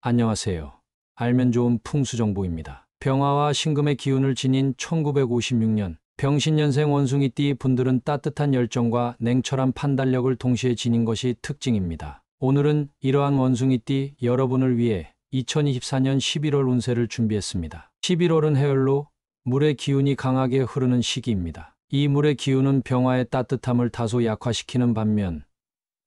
안녕하세요. 알면 좋은 풍수정보입니다. 병화와 신금의 기운을 지닌 1956년 병신년생 원숭이띠 분들은 따뜻한 열정과 냉철한 판단력을 동시에 지닌 것이 특징입니다. 오늘은 이러한 원숭이띠 여러분을 위해 2024년 11월 운세를 준비했습니다. 11월은 해열로 물의 기운이 강하게 흐르는 시기입니다. 이 물의 기운은 병화의 따뜻함을 다소 약화시키는 반면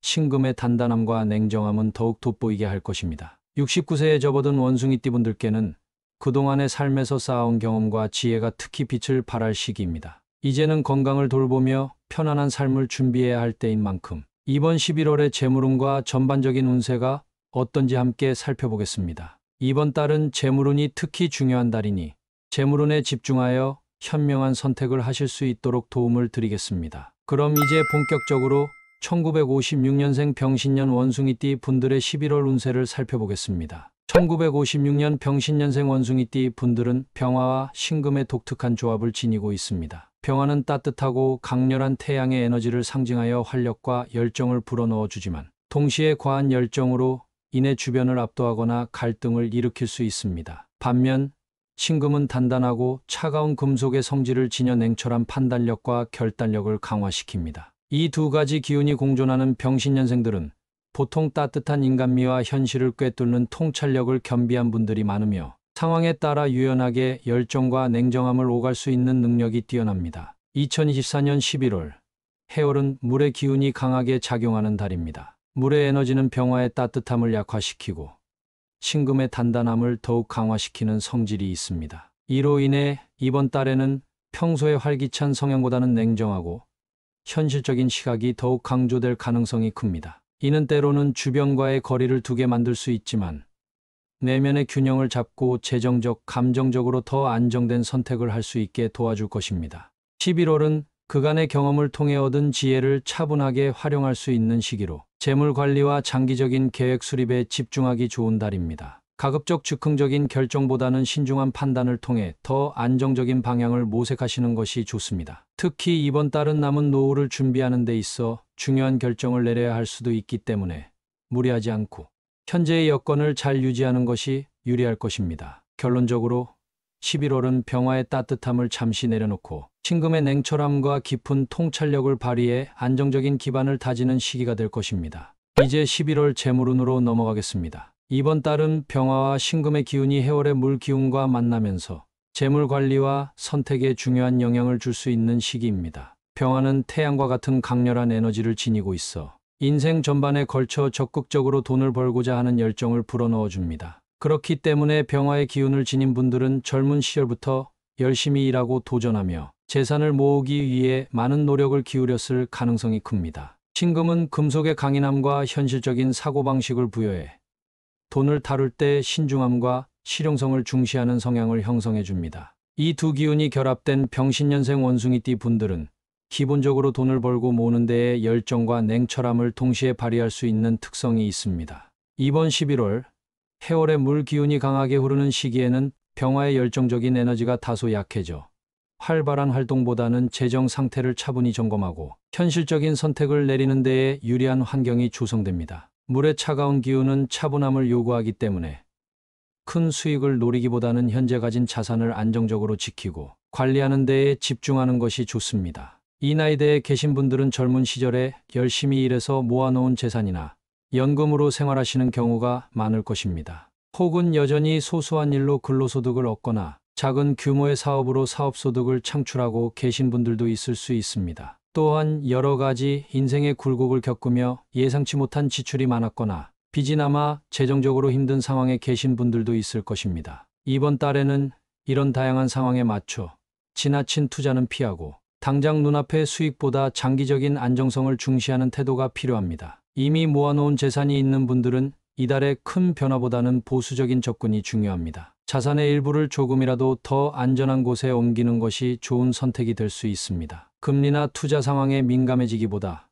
신금의 단단함과 냉정함은 더욱 돋보이게 할 것입니다. 69세에 접어든 원숭이띠 분들께는 그동안의 삶에서 쌓아온 경험과 지혜가 특히 빛을 발할 시기입니다. 이제는 건강을 돌보며 편안한 삶을 준비해야 할 때인 만큼 이번 11월의 재물운과 전반적인 운세가 어떤지 함께 살펴보겠습니다. 이번 달은 재물운이 특히 중요한 달이니 재물운에 집중하여 현명한 선택을 하실 수 있도록 도움을 드리겠습니다. 그럼 이제 본격적으로 1956년생 병신년 원숭이띠 분들의 11월 운세를 살펴보겠습니다. 1956년 병신년생 원숭이띠 분들은 병화와 신금의 독특한 조합을 지니고 있습니다. 병화는 따뜻하고 강렬한 태양의 에너지를 상징하여 활력과 열정을 불어넣어 주지만 동시에 과한 열정으로 인해 주변을 압도하거나 갈등을 일으킬 수 있습니다. 반면 신금은 단단하고 차가운 금속의 성질을 지녀 냉철한 판단력과 결단력을 강화시킵니다. 이 두 가지 기운이 공존하는 병신년생들은 보통 따뜻한 인간미와 현실을 꿰뚫는 통찰력을 겸비한 분들이 많으며 상황에 따라 유연하게 열정과 냉정함을 오갈 수 있는 능력이 뛰어납니다. 2024년 11월 해월은 물의 기운이 강하게 작용하는 달입니다. 물의 에너지는 병화의 따뜻함을 약화시키고 신금의 단단함을 더욱 강화시키는 성질이 있습니다. 이로 인해 이번 달에는 평소의 활기찬 성향보다는 냉정하고 현실적인 시각이 더욱 강조될 가능성이 큽니다. 이는 때로는 주변과의 거리를 두게 만들 수 있지만 내면의 균형을 잡고 재정적, 감정적으로 더 안정된 선택을 할 수 있게 도와줄 것입니다. 11월은 그간의 경험을 통해 얻은 지혜를 차분하게 활용할 수 있는 시기로 재물 관리와 장기적인 계획 수립에 집중하기 좋은 달입니다. 가급적 즉흥적인 결정보다는 신중한 판단을 통해 더 안정적인 방향을 모색하시는 것이 좋습니다. 특히 이번 달은 남은 노후를 준비하는 데 있어 중요한 결정을 내려야 할 수도 있기 때문에 무리하지 않고 현재의 여건을 잘 유지하는 것이 유리할 것입니다. 결론적으로 11월은 병화의 따뜻함을 잠시 내려놓고 신금의 냉철함과 깊은 통찰력을 발휘해 안정적인 기반을 다지는 시기가 될 것입니다. 이제 11월 재물운으로 넘어가겠습니다. 이번 달은 병화와 신금의 기운이 해월의 물 기운과 만나면서 재물 관리와 선택에 중요한 영향을 줄 수 있는 시기입니다. 병화는 태양과 같은 강렬한 에너지를 지니고 있어 인생 전반에 걸쳐 적극적으로 돈을 벌고자 하는 열정을 불어넣어 줍니다. 그렇기 때문에 병화의 기운을 지닌 분들은 젊은 시절부터 열심히 일하고 도전하며 재산을 모으기 위해 많은 노력을 기울였을 가능성이 큽니다. 신금은 금속의 강인함과 현실적인 사고방식을 부여해 돈을 다룰 때 신중함과 실용성을 중시하는 성향을 형성해 줍니다. 이 두 기운이 결합된 병신년생 원숭이띠 분들은 기본적으로 돈을 벌고 모으는 데에 열정과 냉철함을 동시에 발휘할 수 있는 특성이 있습니다. 이번 11월 해월의 물 기운이 강하게 흐르는 시기에는 병화의 열정적인 에너지가 다소 약해져 활발한 활동보다는 재정 상태를 차분히 점검하고 현실적인 선택을 내리는 데에 유리한 환경이 조성됩니다. 물의 차가운 기운은 차분함을 요구하기 때문에 큰 수익을 노리기보다는 현재 가진 자산을 안정적으로 지키고 관리하는 데에 집중하는 것이 좋습니다. 이 나이대에 계신 분들은 젊은 시절에 열심히 일해서 모아놓은 재산이나 연금으로 생활하시는 경우가 많을 것입니다. 혹은 여전히 소소한 일로 근로소득을 얻거나 작은 규모의 사업으로 사업소득을 창출하고 계신 분들도 있을 수 있습니다. 또한 여러 가지 인생의 굴곡을 겪으며 예상치 못한 지출이 많았거나 빚이 남아 재정적으로 힘든 상황에 계신 분들도 있을 것입니다. 이번 달에는 이런 다양한 상황에 맞춰 지나친 투자는 피하고 당장 눈앞의 수익보다 장기적인 안정성을 중시하는 태도가 필요합니다. 이미 모아놓은 재산이 있는 분들은 이달의 큰 변화보다는 보수적인 접근이 중요합니다. 자산의 일부를 조금이라도 더 안전한 곳에 옮기는 것이 좋은 선택이 될 수 있습니다. 금리나 투자 상황에 민감해지기보다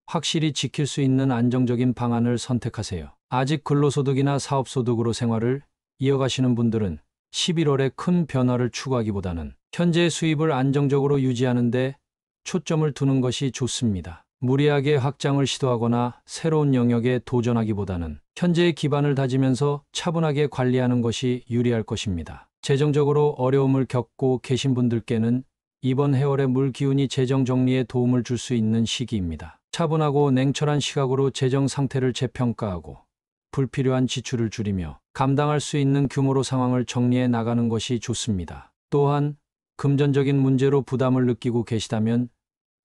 확실히 지킬 수 있는 안정적인 방안을 선택하세요. 아직 근로소득이나 사업소득으로 생활을 이어가시는 분들은 11월에 큰 변화를 추구하기보다는 현재의 수입을 안정적으로 유지하는 데 초점을 두는 것이 좋습니다. 무리하게 확장을 시도하거나 새로운 영역에 도전하기보다는 현재의 기반을 다지면서 차분하게 관리하는 것이 유리할 것입니다. 재정적으로 어려움을 겪고 계신 분들께는 이번 해월의 물 기운이 재정 정리에 도움을 줄 수 있는 시기입니다. 차분하고 냉철한 시각으로 재정 상태를 재평가하고 불필요한 지출을 줄이며 감당할 수 있는 규모로 상황을 정리해 나가는 것이 좋습니다. 또한 금전적인 문제로 부담을 느끼고 계시다면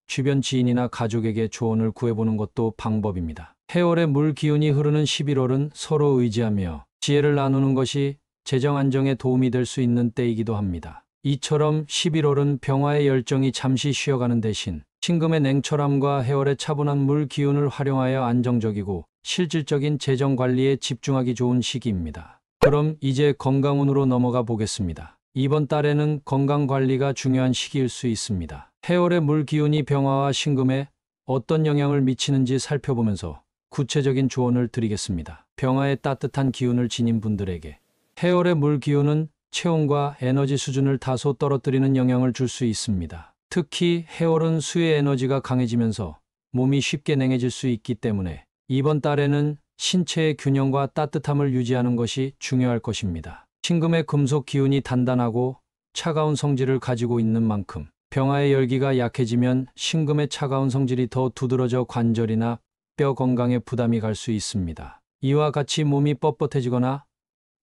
주변 지인이나 가족에게 조언을 구해보는 것도 방법입니다. 해월의 물 기운이 흐르는 11월은 서로 의지하며 지혜를 나누는 것이 재정 안정에 도움이 될 수 있는 때이기도 합니다. 이처럼 11월은 병화의 열정이 잠시 쉬어가는 대신 신금의 냉철함과 해월의 차분한 물 기운을 활용하여 안정적이고 실질적인 재정 관리에 집중하기 좋은 시기입니다. 그럼 이제 건강운으로 넘어가 보겠습니다. 이번 달에는 건강 관리가 중요한 시기일 수 있습니다. 해월의 물 기운이 병화와 신금에 어떤 영향을 미치는지 살펴보면서 구체적인 조언을 드리겠습니다. 병화의 따뜻한 기운을 지닌 분들에게 해월의 물 기운은 체온과 에너지 수준을 다소 떨어뜨리는 영향을 줄 수 있습니다. 특히 해월은 수의 에너지가 강해지면서 몸이 쉽게 냉해질 수 있기 때문에 이번 달에는 신체의 균형과 따뜻함을 유지하는 것이 중요할 것입니다. 신금의 금속 기운이 단단하고 차가운 성질을 가지고 있는 만큼 병화의 열기가 약해지면 신금의 차가운 성질이 더 두드러져 관절이나 뼈 건강에 부담이 갈 수 있습니다. 이와 같이 몸이 뻣뻣해지거나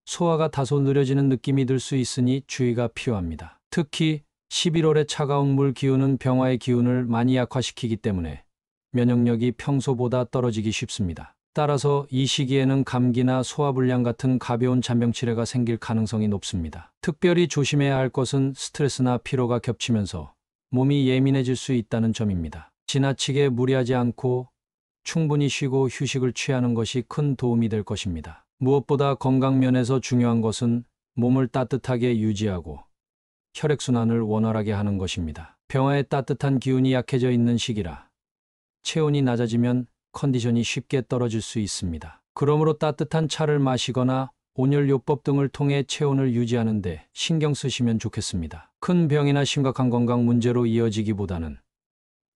소화가 다소 느려지는 느낌이 들 수 있으니 주의가 필요합니다. 특히 11월의 차가운 물 기운은 병화의 기운을 많이 약화시키기 때문에 면역력이 평소보다 떨어지기 쉽습니다. 따라서 이 시기에는 감기나 소화불량 같은 가벼운 잔병치레가 생길 가능성이 높습니다. 특별히 조심해야 할 것은 스트레스나 피로가 겹치면서 몸이 예민해질 수 있다는 점입니다. 지나치게 무리하지 않고 충분히 쉬고 휴식을 취하는 것이 큰 도움이 될 것입니다. 무엇보다 건강 면에서 중요한 것은 몸을 따뜻하게 유지하고 혈액순환을 원활하게 하는 것입니다. 병화의 따뜻한 기운이 약해져 있는 시기라 체온이 낮아지면 컨디션이 쉽게 떨어질 수 있습니다. 그러므로 따뜻한 차를 마시거나 온열요법 등을 통해 체온을 유지하는 데 신경 쓰시면 좋겠습니다. 큰 병이나 심각한 건강 문제로 이어지기보다는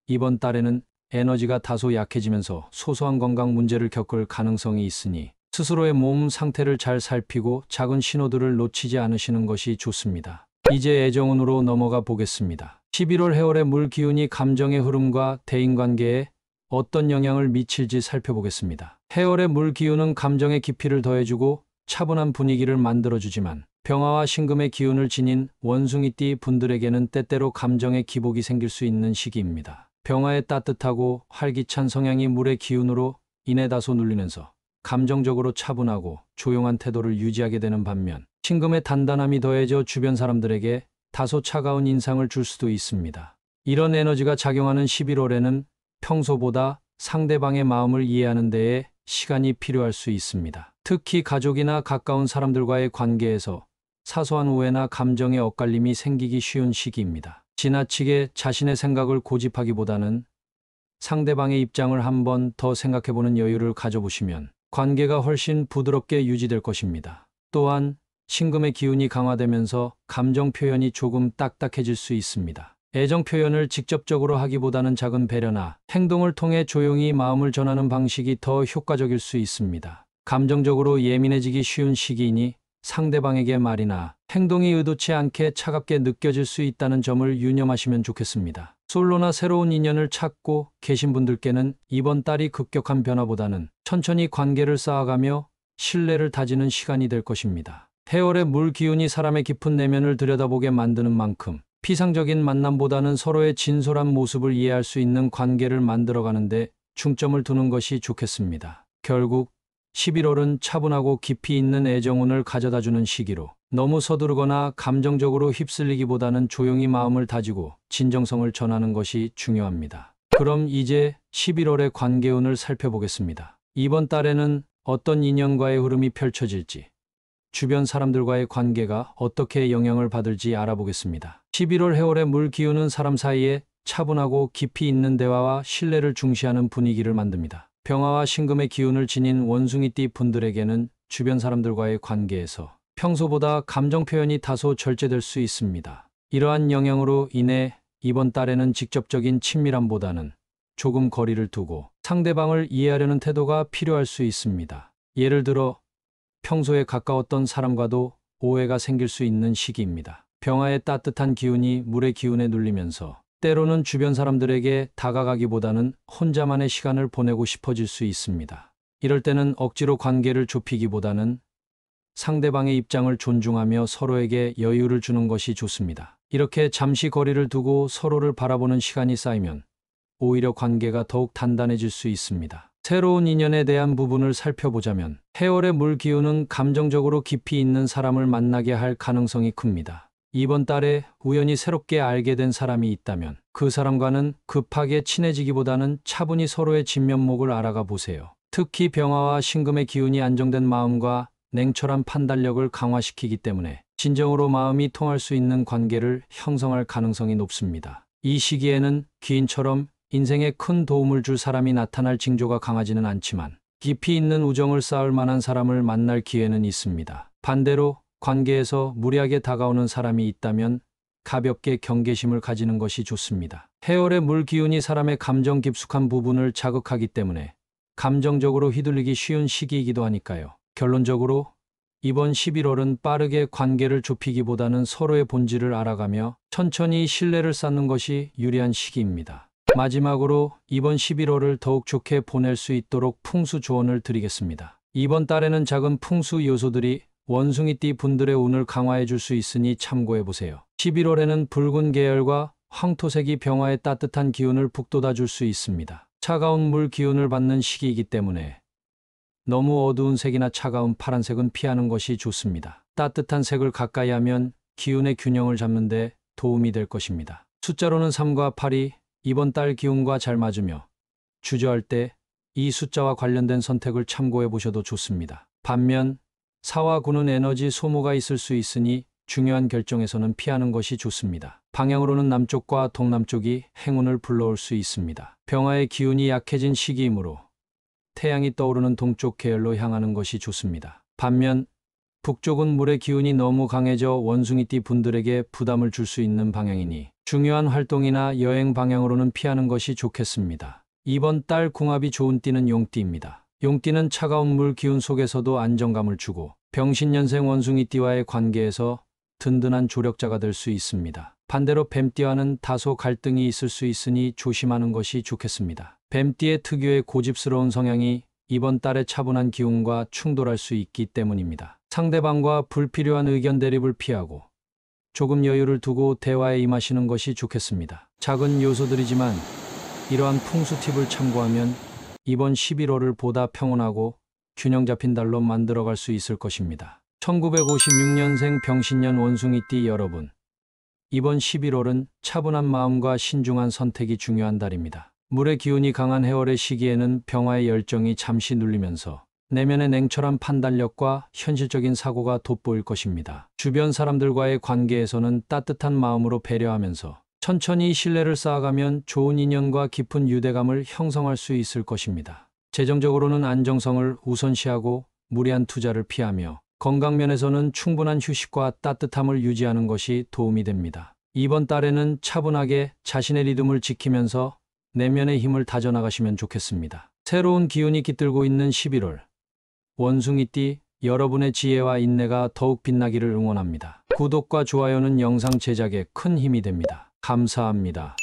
이번 달에는 에너지가 다소 약해지면서 소소한 건강 문제를 겪을 가능성이 있으니 스스로의 몸 상태를 잘 살피고 작은 신호들을 놓치지 않으시는 것이 좋습니다. 이제 애정운으로 넘어가 보겠습니다. 11월 해월의 물 기운이 감정의 흐름과 대인관계에 어떤 영향을 미칠지 살펴보겠습니다. 해월의 물 기운은 감정의 깊이를 더해주고 차분한 분위기를 만들어주지만 병화와 신금의 기운을 지닌 원숭이띠 분들에게는 때때로 감정의 기복이 생길 수 있는 시기입니다. 병화의 따뜻하고 활기찬 성향이 물의 기운으로 인해 다소 눌리면서 감정적으로 차분하고 조용한 태도를 유지하게 되는 반면 신금의 단단함이 더해져 주변 사람들에게 다소 차가운 인상을 줄 수도 있습니다. 이런 에너지가 작용하는 11월에는 평소보다 상대방의 마음을 이해하는 데에 시간이 필요할 수 있습니다. 특히 가족이나 가까운 사람들과의 관계에서 사소한 오해나 감정의 엇갈림이 생기기 쉬운 시기입니다. 지나치게 자신의 생각을 고집하기보다는 상대방의 입장을 한 번 더 생각해보는 여유를 가져보시면 관계가 훨씬 부드럽게 유지될 것입니다. 또한 신금의 기운이 강화되면서 감정 표현이 조금 딱딱해질 수 있습니다. 애정 표현을 직접적으로 하기보다는 작은 배려나 행동을 통해 조용히 마음을 전하는 방식이 더 효과적일 수 있습니다. 감정적으로 예민해지기 쉬운 시기이니 상대방에게 말이나 행동이 의도치 않게 차갑게 느껴질 수 있다는 점을 유념하시면 좋겠습니다. 솔로나 새로운 인연을 찾고 계신 분들께는 이번 달이 급격한 변화보다는 천천히 관계를 쌓아가며 신뢰를 다지는 시간이 될 것입니다. 해월의 물 기운이 사람의 깊은 내면을 들여다보게 만드는 만큼 피상적인 만남보다는 서로의 진솔한 모습을 이해할 수 있는 관계를 만들어가는데 중점을 두는 것이 좋겠습니다. 결국 11월은 차분하고 깊이 있는 애정운을 가져다주는 시기로 너무 서두르거나 감정적으로 휩쓸리기보다는 조용히 마음을 다지고 진정성을 전하는 것이 중요합니다. 그럼 이제 11월의 관계운을 살펴보겠습니다. 이번 달에는 어떤 인연과의 흐름이 펼쳐질지, 주변 사람들과의 관계가 어떻게 영향을 받을지 알아보겠습니다. 11월 해월의 물 기운은 사람 사이에 차분하고 깊이 있는 대화와 신뢰를 중시하는 분위기를 만듭니다. 병화와 신금의 기운을 지닌 원숭이띠 분들에게는 주변 사람들과의 관계에서 평소보다 감정 표현이 다소 절제될 수 있습니다. 이러한 영향으로 인해 이번 달에는 직접적인 친밀함보다는 조금 거리를 두고 상대방을 이해하려는 태도가 필요할 수 있습니다. 예를 들어 평소에 가까웠던 사람과도 오해가 생길 수 있는 시기입니다. 병화의 따뜻한 기운이 물의 기운에 눌리면서 때로는 주변 사람들에게 다가가기보다는 혼자만의 시간을 보내고 싶어질 수 있습니다. 이럴 때는 억지로 관계를 좁히기보다는 상대방의 입장을 존중하며 서로에게 여유를 주는 것이 좋습니다. 이렇게 잠시 거리를 두고 서로를 바라보는 시간이 쌓이면 오히려 관계가 더욱 단단해질 수 있습니다. 새로운 인연에 대한 부분을 살펴보자면 해월의 물 기운은 감정적으로 깊이 있는 사람을 만나게 할 가능성이 큽니다. 이번 달에 우연히 새롭게 알게 된 사람이 있다면 그 사람과는 급하게 친해지기보다는 차분히 서로의 진면목을 알아가 보세요. 특히 병화와 신금의 기운이 안정된 마음과 냉철한 판단력을 강화시키기 때문에 진정으로 마음이 통할 수 있는 관계를 형성할 가능성이 높습니다. 이 시기에는 귀인처럼 인생에 큰 도움을 줄 사람이 나타날 징조가 강하지는 않지만 깊이 있는 우정을 쌓을 만한 사람을 만날 기회는 있습니다. 반대로 관계에서 무리하게 다가오는 사람이 있다면 가볍게 경계심을 가지는 것이 좋습니다. 해월의 물 기운이 사람의 감정 깊숙한 부분을 자극하기 때문에 감정적으로 휘둘리기 쉬운 시기이기도 하니까요. 결론적으로 이번 11월은 빠르게 관계를 좁히기보다는 서로의 본질을 알아가며 천천히 신뢰를 쌓는 것이 유리한 시기입니다. 마지막으로 이번 11월을 더욱 좋게 보낼 수 있도록 풍수 조언을 드리겠습니다. 이번 달에는 작은 풍수 요소들이 원숭이띠 분들의 운을 강화해 줄 수 있으니 참고해 보세요. 11월에는 붉은 계열과 황토색이 병화의 따뜻한 기운을 북돋아 줄 수 있습니다. 차가운 물 기운을 받는 시기이기 때문에 너무 어두운 색이나 차가운 파란색은 피하는 것이 좋습니다. 따뜻한 색을 가까이 하면 기운의 균형을 잡는 데 도움이 될 것입니다. 숫자로는 3과 8이 이번 달 기운과 잘 맞으며 주저할 때 이 숫자와 관련된 선택을 참고해 보셔도 좋습니다. 반면 4와 9는 에너지 소모가 있을 수 있으니 중요한 결정에서는 피하는 것이 좋습니다. 방향으로는 남쪽과 동남쪽이 행운을 불러올 수 있습니다. 병화의 기운이 약해진 시기이므로 태양이 떠오르는 동쪽 계열로 향하는 것이 좋습니다. 반면 북쪽은 물의 기운이 너무 강해져 원숭이띠 분들에게 부담을 줄 수 있는 방향이니 중요한 활동이나 여행 방향으로는 피하는 것이 좋겠습니다. 이번 달 궁합이 좋은 띠는 용띠입니다. 용띠는 차가운 물 기운 속에서도 안정감을 주고 병신년생 원숭이띠와의 관계에서 든든한 조력자가 될 수 있습니다. 반대로 뱀띠와는 다소 갈등이 있을 수 있으니 조심하는 것이 좋겠습니다. 뱀띠의 특유의 고집스러운 성향이 이번 달의 차분한 기운과 충돌할 수 있기 때문입니다. 상대방과 불필요한 의견 대립을 피하고 조금 여유를 두고 대화에 임하시는 것이 좋겠습니다. 작은 요소들이지만 이러한 풍수 팁을 참고하면 이번 11월을 보다 평온하고 균형 잡힌 달로 만들어갈 수 있을 것입니다. 1956년생 병신년 원숭이띠 여러분, 이번 11월은 차분한 마음과 신중한 선택이 중요한 달입니다. 물의 기운이 강한 해월의 시기에는 병화의 열정이 잠시 눌리면서 내면의 냉철한 판단력과 현실적인 사고가 돋보일 것입니다. 주변 사람들과의 관계에서는 따뜻한 마음으로 배려하면서 천천히 신뢰를 쌓아가면 좋은 인연과 깊은 유대감을 형성할 수 있을 것입니다. 재정적으로는 안정성을 우선시하고 무리한 투자를 피하며 건강면에서는 충분한 휴식과 따뜻함을 유지하는 것이 도움이 됩니다. 이번 달에는 차분하게 자신의 리듬을 지키면서 내면의 힘을 다져나가시면 좋겠습니다. 새로운 기운이 깃들고 있는 11월, 원숭이띠 여러분의 지혜와 인내가 더욱 빛나기를 응원합니다. 구독과 좋아요는 영상 제작에 큰 힘이 됩니다. 감사합니다.